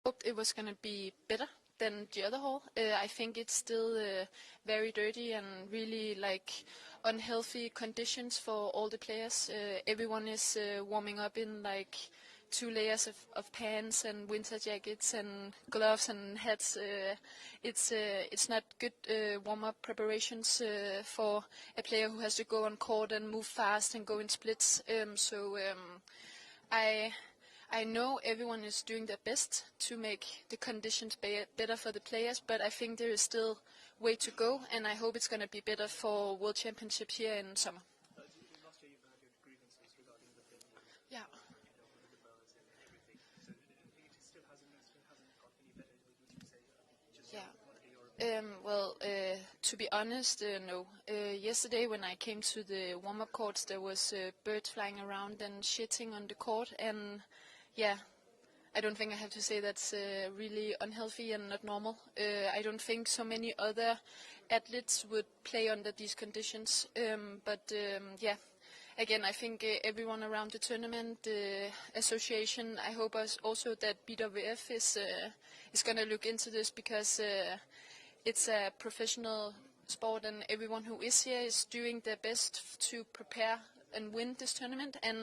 hoped it was going to be better than the other hall. I think it's still very dirty and really like unhealthy conditions for all the players. Everyone is warming up in like 2 layers of pants and winter jackets and gloves and hats. It's not good warm-up preparations for a player who has to go on court and move fast and go in splits. I know everyone is doing their best to make the conditions better for the players, but I think there is still way to go, and I hope it's going to be better for World Championships here in summer. Last year you had your grievances regarding the venue. Yeah. With the bars and everything. So it still hasn't got any better, would you say? Just Yeah. What are your To be honest, no. Yesterday when I came to the warm-up courts, there was birds flying around and shitting on the court, and yeah, I don't think I have to say that's really unhealthy and not normal. I don't think so many other athletes would play under these conditions, but yeah. Again, I think everyone around the tournament, the association, I hope also that BWF is going to look into this, because it's a professional sport and everyone who is here is doing their best to prepare and win this tournament. And